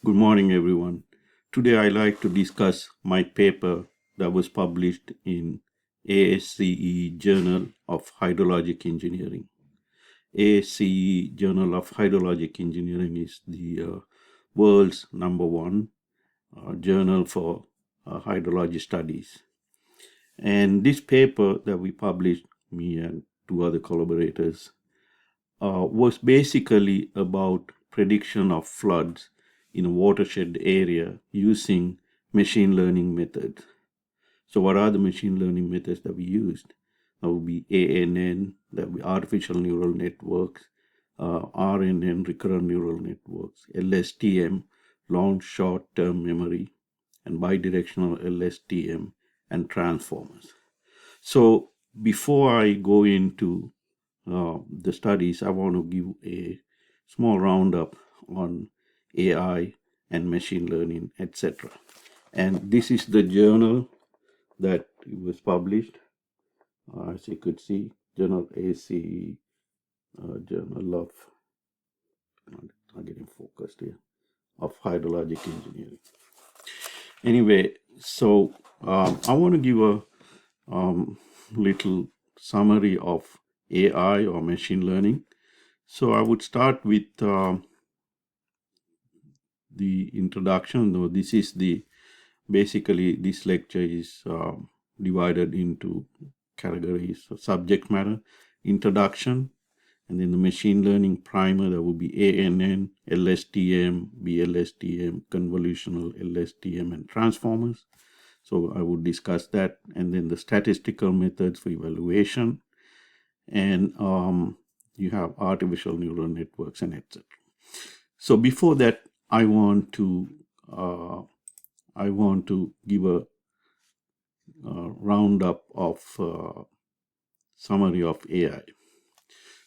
Good morning, everyone. Today, I'd like to discuss my paper that was published in ASCE Journal of Hydrologic Engineering. ASCE Journal of Hydrologic Engineering is the world's #1 journal for hydrology studies. And this paper that we published, me and two other collaborators, was basically about prediction of floods in a watershed area using machine learning methods. So what are the machine learning methods that we used? That would be ANN, that would be artificial neural networks, RNN, recurrent neural networks, LSTM, long short-term memory, and bidirectional LSTM, and transformers. So before I go into the studies, I want to give a small roundup on AI and machine learning, etc. And this is the journal that was published. As you could see, Journal ASCE, Journal of, not getting focused here, of Hydrologic Engineering. Anyway, so I want to give a little summary of AI or machine learning. So I would start with the introduction. Though this is basically this lecture is divided into categories of subject matter, introduction, and then the machine learning primer, that would be ANN, LSTM, BLSTM, convolutional LSTM, and transformers. So I would discuss that, and then the statistical methods for evaluation, and you have artificial neural networks and etc. So before that, I want to give a roundup of summary of AI.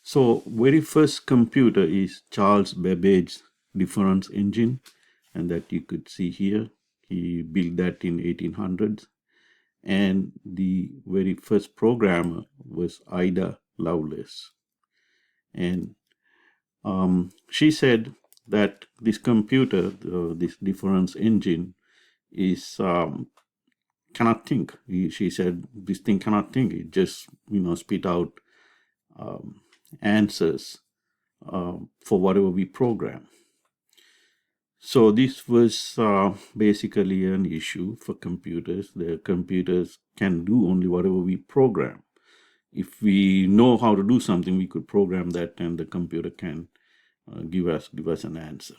So very first computer is Charles Babbage's difference engine, and that you could see here. He built that in 1800s. And the very first programmer was Ida Lovelace. And she said that this computer, this difference engine, is cannot think. She said this thing cannot think. It just spit out answers for whatever we program. So this was basically an issue for computers. The computers can do only whatever we program. If we know how to do something, we could program that, and the computer can give us an answer.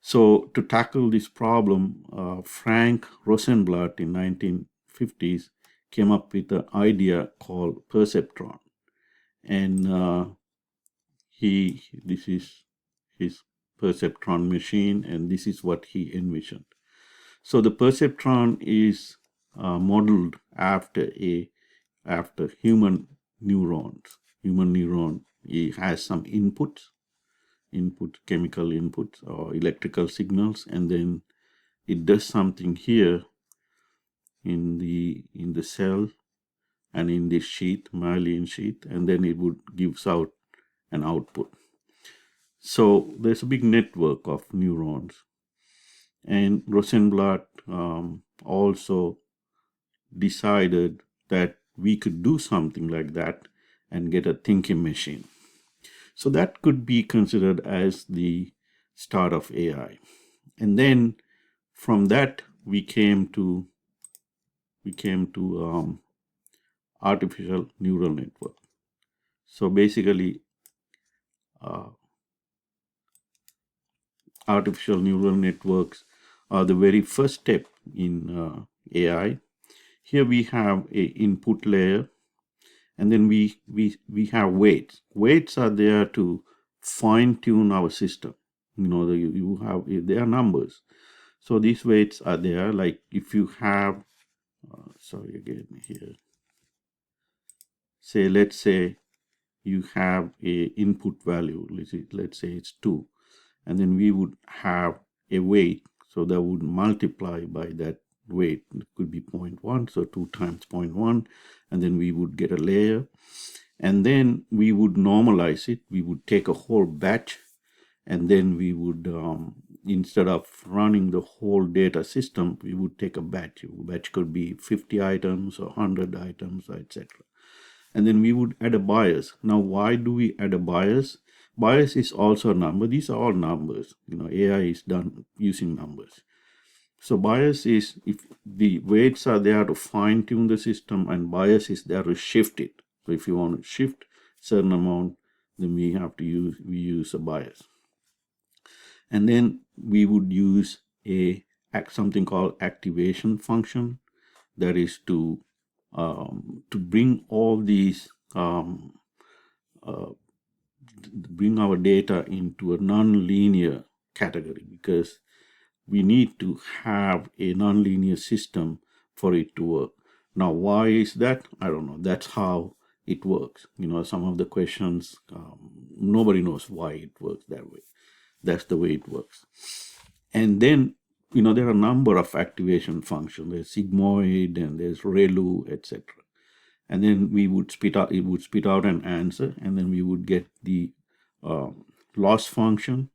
So to tackle this problem, Frank Rosenblatt in 1950s came up with an idea called perceptron, and this is his perceptron machine, and this is what he envisioned. So the perceptron is modeled after human neurons. Human neuron, it has some input, chemical inputs or electrical signals, and then it does something here in the cell and in this sheath, myelin sheath, and then it would gives out an output. So there's a big network of neurons. And Rosenblatt also decided that we could do something like that and get a thinking machine. So that could be considered as the start of AI. And then from that we came to artificial neural network. So basically artificial neural networks are the very first step in AI. Here we have a input layer, and then we have weights. Weights are there to fine tune our system. There are numbers. So these weights are there. Like if you have, sorry again here. Let's say you have a input value. Let's say it's 2, and then we would have a weight. So that would multiply by that weight. It could be 0.1, so 2 times 0.1, and then we would get a layer, and then we would normalize it. We would take a whole batch, and then we would instead of running the whole data system, we would take a batch. A batch could be 50 items or 100 items, etc. And then we would add a bias. Now, why do we add a bias? Bias is also a number. These are all numbers. AI is done using numbers. So bias is if the weights are there to fine tune the system, and bias is there to shift it. So if you want to shift certain amount, then we use a bias. And then we would use something called activation function, that is to bring all these bring our data into a non-linear category, because we need to have a non-linear system for it to work. Now, why is that? I don't know. That's how it works. Some of the questions, nobody knows why it works that way. That's the way it works. And then, there are a number of activation functions. There's sigmoid and there's ReLU, etc. And then it would spit out an answer, and then we would get the loss function.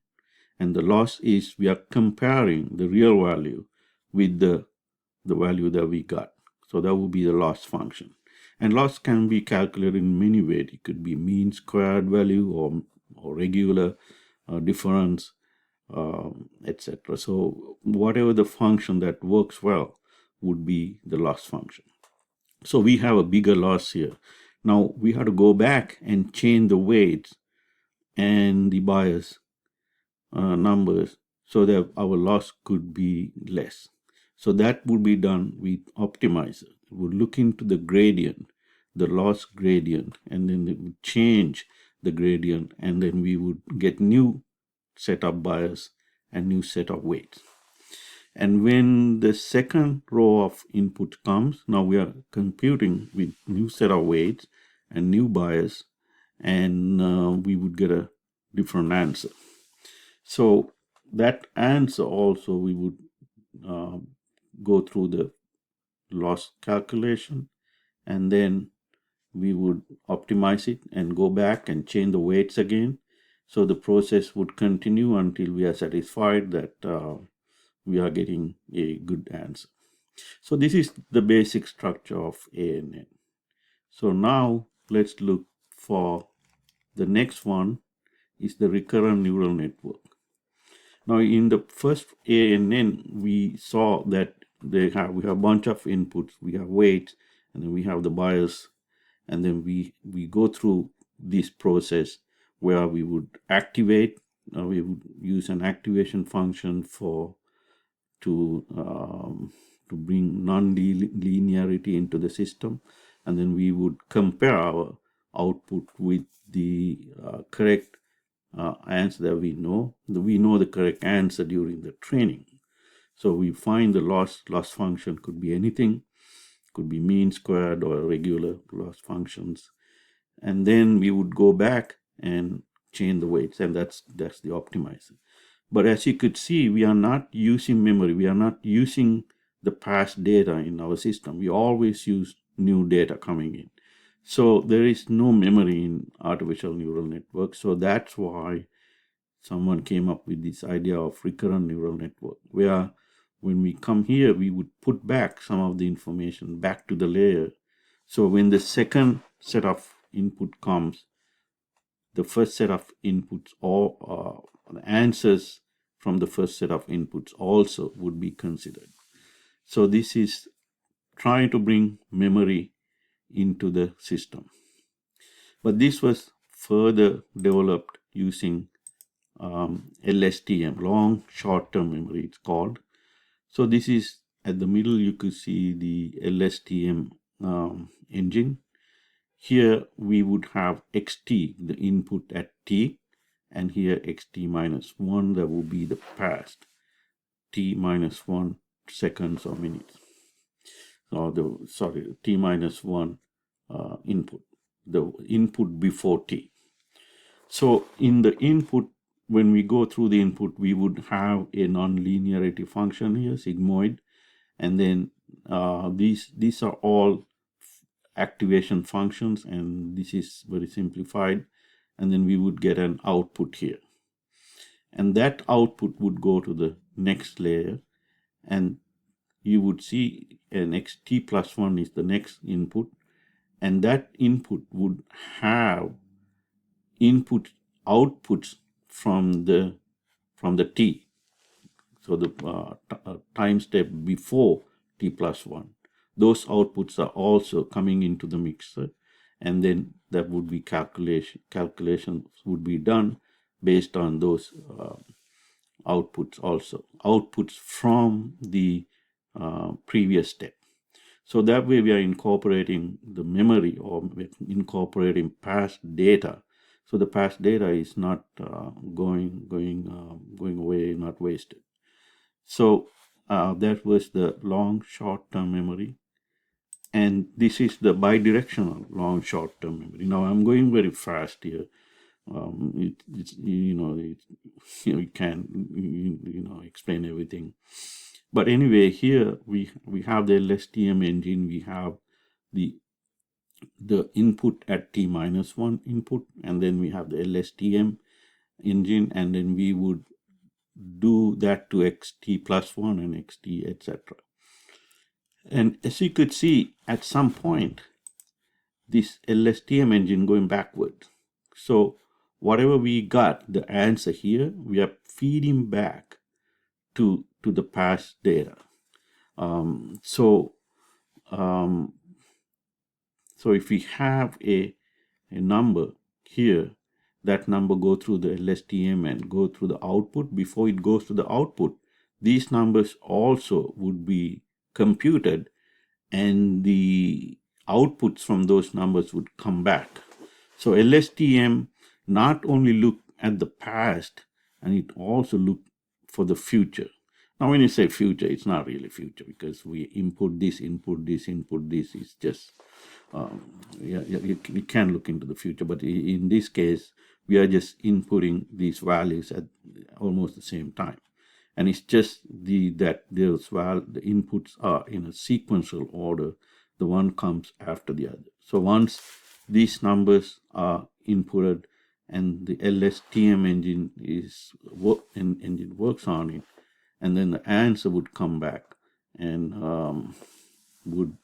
And the loss is we are comparing the real value with the value that we got. So that would be the loss function. And loss can be calculated in many ways. It could be mean squared value or regular difference, etc. So whatever the function that works well would be the loss function. So we have a bigger loss here. Now we have to go back and change the weights and the bias numbers so that our loss could be less. So that would be done with optimizer. We would look into the gradient, the loss gradient, and then it would change the gradient, and then we would get new set of bias and new set of weights. And when the second row of input comes, now we are computing with new set of weights and new bias, and we would get a different answer. So that answer also we would go through the loss calculation, and then we would optimize it and go back and change the weights again. So the process would continue until we are satisfied that we are getting a good answer. So this is the basic structure of ANN. So now let's look for the next one, is the recurrent neural network. Now in the first ANN, we saw that we have a bunch of inputs. We have weights, and then we have the bias, and then we go through this process where we would activate. We would use an activation function to bring non-linearity into the system, and then we would compare our output with the correct answer that we know. We know the correct answer during the training. So we find the loss function could be anything, could be mean squared or regular loss functions. And then we would go back and change the weights, and that's the optimizer. But as you could see, we are not using memory. We are not using the past data in our system. We always use new data coming in. So there is no memory in artificial neural networks. So that's why someone came up with this idea of recurrent neural network, where when we come here, we would put back some of the information back to the layer. So when the second set of input comes, the first set of inputs or the answers from the first set of inputs also would be considered. So this is trying to bring memory into the system. But this was further developed using LSTM, long short-term memory it's called. So this is at the middle, you could see the LSTM engine. Here we would have xt, the input at t, and here xt minus 1, that would be the past, t minus 1 seconds or minutes, or t minus 1 input, the input before t. So in the input, when we go through the input, we would have a non-linearity function here, sigmoid, and then these are all activation functions, and this is very simplified, and then we would get an output here. and that output would go to the next layer, and you would see an t plus 1 is the next input, and that input would have outputs from the t, so the time step before t plus 1. Those outputs are also coming into the mixer, and then that would be calculations would be done based on those outputs, also outputs from the previous step. So that way we are incorporating the memory, or incorporating past data. So the past data is not going away, not wasted. So that was the long short-term memory, and this is the bidirectional long short-term memory. Now I'm going very fast here. You can explain everything, but anyway, here we have the LSTM engine. We have the input at t minus 1 input, and then we have the LSTM engine, and then we would do that to xt plus 1 and xt, etc. And as you could see, at some point, this LSTM engine going backwards. So whatever we got, the answer here, we are feeding back to the past data. So if we have a number here, that number go through the LSTM and go through the output. Before it goes to the output, these numbers also would be computed, and the outputs from those numbers would come back. So LSTM not only look at the past, and it also look for the future. Now when you say future, it's not really future, because we input this, input this, input this. It's just you can look into the future, but in this case we are just inputting these values at almost the same time, and it's just that the inputs are in a sequential order. The one comes after the other. So once these numbers are inputted and the LSTM engine works on it, and then the answer would come back and would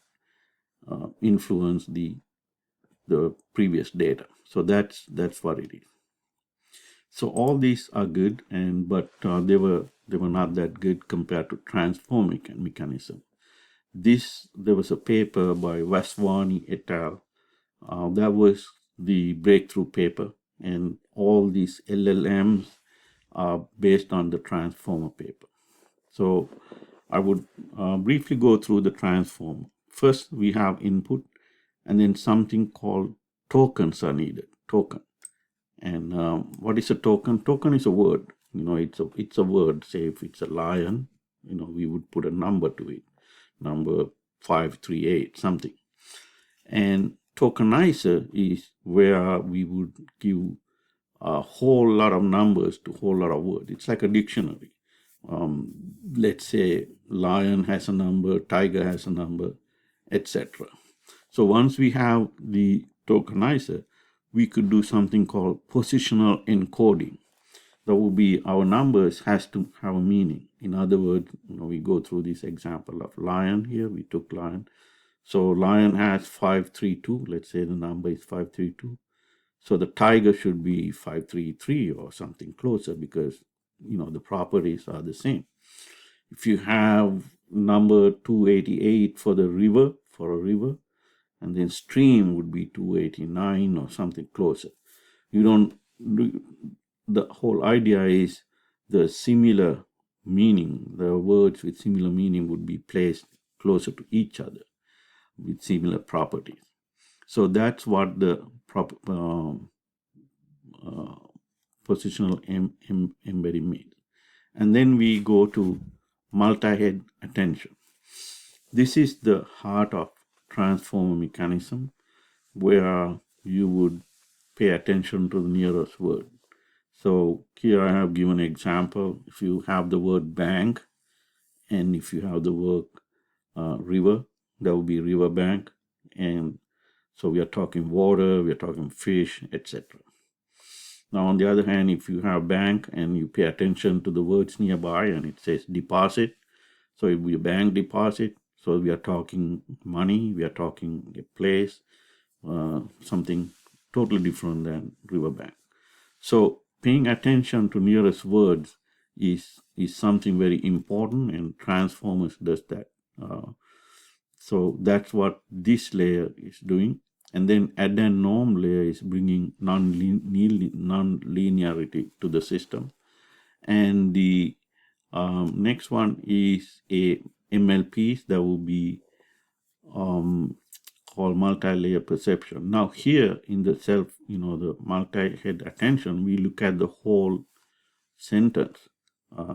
influence the previous data. So that's what it is. So all these are good, but they were not that good compared to transform mechanism. There was a paper by Vaswani et al. That was the breakthrough paper, and all these LLMs are based on the transformer paper. So I would briefly go through the transformer. First, we have input, and then something called tokens are needed. Token. And what is a token? Token is a word. It's a word. Say if it's a lion, we would put a number to it, number 538 something. And tokenizer is where we would give a whole lot of numbers to a whole lot of words. It's like a dictionary. Let's say lion has a number, tiger has a number, etc. So once we have the tokenizer, we could do something called positional encoding. That will be our numbers has to have a meaning. In other words, we go through this example of lion here. We took lion. So lion has 532. Let's say the number is 532. So the tiger should be 533 or something closer, because the properties are the same. If you have number 288 for a river, and then stream would be 289 or something closer. The whole idea is the similar meaning, the words with similar meaning would be placed closer to each other with similar properties. So that's what the positional embedding means. And then we go to multi-head attention. This is the heart of transformer mechanism, where you would pay attention to the nearest word. So here I have given an example. If you have the word bank, and if you have the word river, that would be river bank. And so we are talking water, we are talking fish, etc. Now, on the other hand, if you have bank and you pay attention to the words nearby and it says deposit, so if we bank deposit, so we are talking money, we are talking a place, something totally different than riverbank. So paying attention to nearest words is something very important, and Transformers does that. So that's what this layer is doing. And then add and norm layer is bringing non-linearity to the system. And the next one is a MLPs that will be called multi-layer perception. Now here in the the multi-head attention, we look at the whole sentence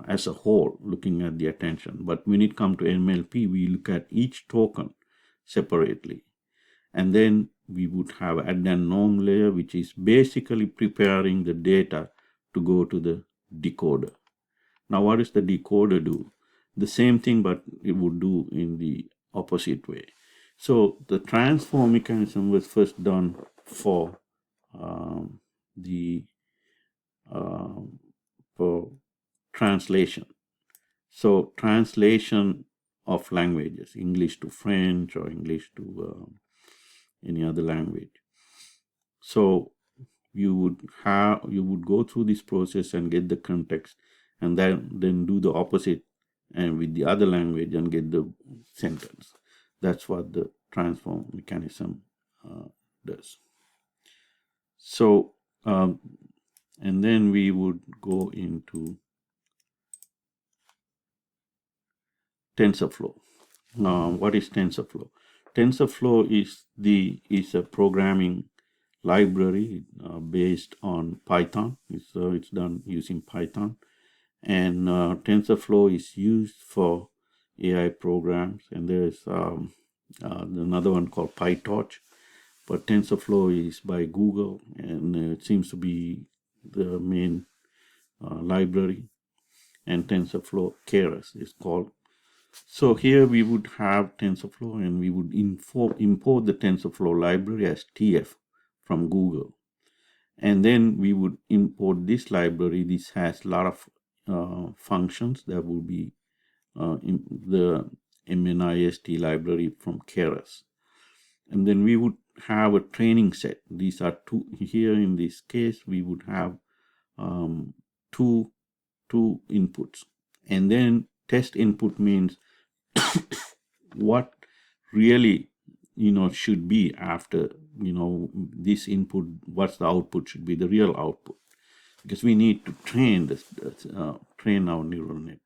as a whole, looking at the attention. But when it comes to MLP, we look at each token separately. And then we would have add and norm layer, which is basically preparing the data to go to the decoder. Now, what does the decoder do? The same thing, but it would do in the opposite way. So the transform mechanism was first done for for translation. So translation of languages, English to French or English to any other language. So you would go through this process and get the context, and then do the opposite and with the other language and get the sentence. That's what the transform mechanism does. So and then we would go into TensorFlow. What is TensorFlow? TensorFlow is a programming library based on Python. It's done using Python, and TensorFlow is used for AI programs. And there's another one called PyTorch, but TensorFlow is by Google, and it seems to be the main library. And TensorFlow Keras is called. So here we would have TensorFlow, and we would import the TensorFlow library as TF from Google. And then we would import this library. This has a lot of functions that will be in the MNIST library from Keras. And then we would have a training set. These are two. Here in this case, we would have two inputs. And then test input means what really should be after this input, what's the output should be, the real output, because we need to train train our neural network.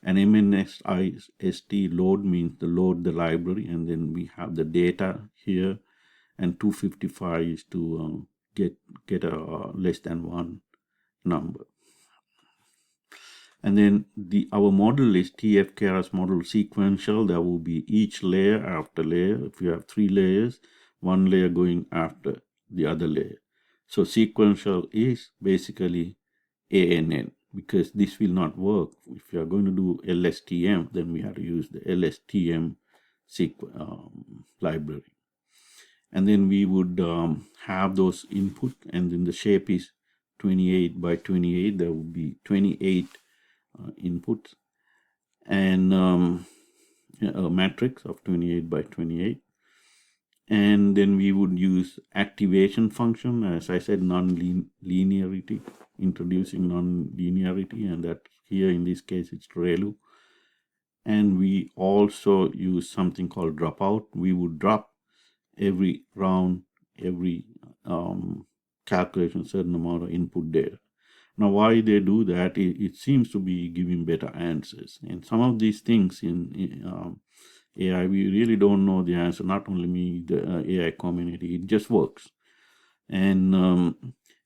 And MNIST load means load the library, and then we have the data here, and 255 is to get a less than 1 number. And then our model is TF Keras model sequential. There will be each layer after layer. If you have 3 layers, 1 layer going after the other layer. So sequential is basically ANN, because this will not work. If you are going to do LSTM, then we have to use the LSTM library. And then we would have those input, and then the shape is 28 by 28. There will be 28 inputs, and a matrix of 28 by 28. And then we would use activation function, as I said, non-linearity, introducing non-linearity, and that here in this case it's ReLU. And we also use something called dropout. We would drop every round, every calculation, certain amount of input data. Now, why they do that, it seems to be giving better answers. And some of these things in AI, we really don't know the answer, not only me, the AI community, it just works. And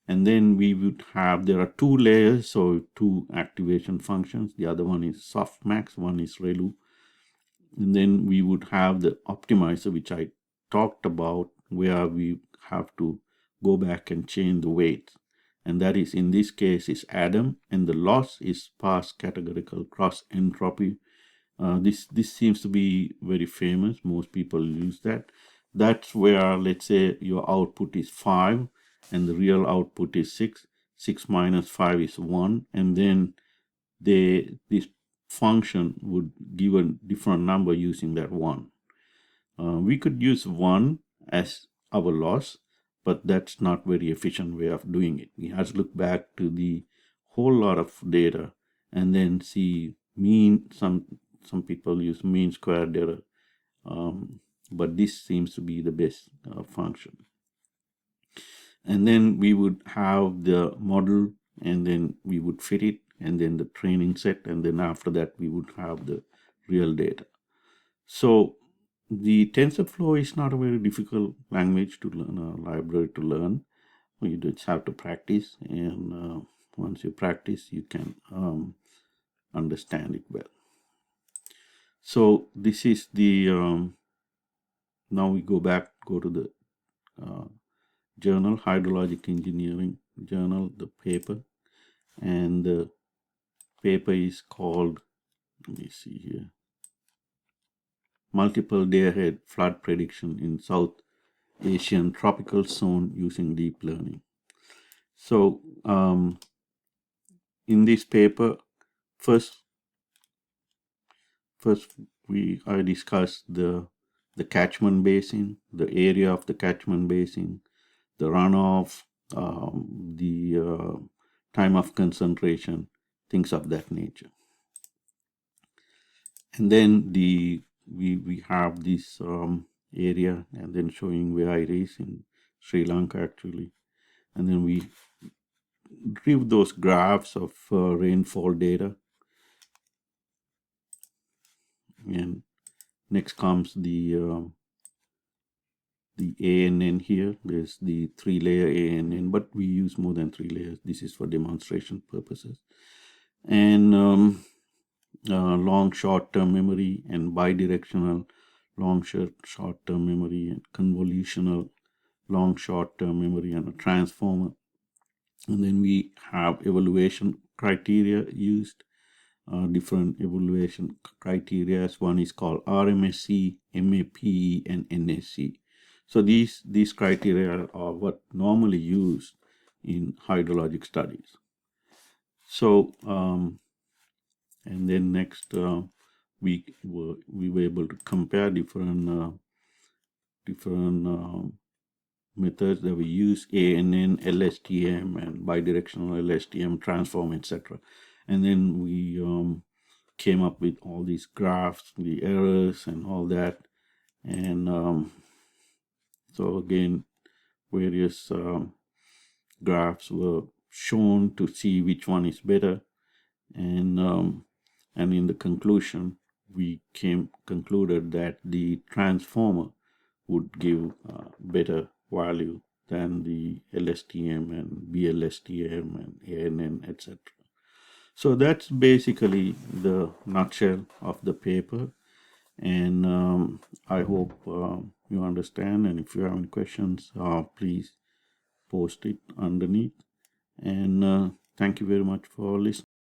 then we would have, there are 2 layers, so 2 activation functions. The other one is softmax, one is ReLU. And then we would have the optimizer, which I talked about, where we have to go back and change the weights. And that is, in this case, is Adam, and the loss is sparse categorical cross entropy. This seems to be very famous. Most people use that. That's where, let's say, your output is 5, and the real output is 6. 6 minus 5 is 1, and then this function would give a different number using that 1. We could use 1 as our loss, but that's not very efficient way of doing it. We have to look back to the whole lot of data and then see mean. Some people use mean squared error, but this seems to be the best function. And then we would have the model, and then we would fit it, and then the training set, and then after that we would have the real data. So the TensorFlow is not a very difficult language to learn, a library to learn. You just have to practice, and once you practice, you can understand it well. So this is the, now we go to the journal, Hydrologic Engineering Journal, the paper, and the paper is called, let me see here, Multiple Day-Ahead Flood Prediction in South Asian Tropical Zone Using Deep Learning. So in this paper, first I discussed the catchment basin, the area of the catchment basin, the runoff, the time of concentration, things of that nature. And then we have this area, and then showing where it is in Sri Lanka actually, and then we drew those graphs of rainfall data. And next comes the ANN here. There's the 3-layer ANN, but we use more than 3 layers. This is for demonstration purposes. And long short-term memory, and bidirectional long short-term memory, and convolutional long short-term memory, and a transformer. And then we have evaluation criteria used. Different evaluation criteria. One is called RMSE, MAPE, and NSE. So these criteria are what normally used in hydrologic studies. So and then next we were able to compare different methods that we use: ANN, LSTM, and bidirectional LSTM, transform, etc. And then we came up with all these graphs, the errors, and all that. And so again, various graphs were shown to see which one is better. And in the conclusion, we concluded that the transformer would give better value than the LSTM and BLSTM and ANN, etc. So that's basically the nutshell of the paper, and I hope you understand. And if you have any questions, please post it underneath. And thank you very much for listening.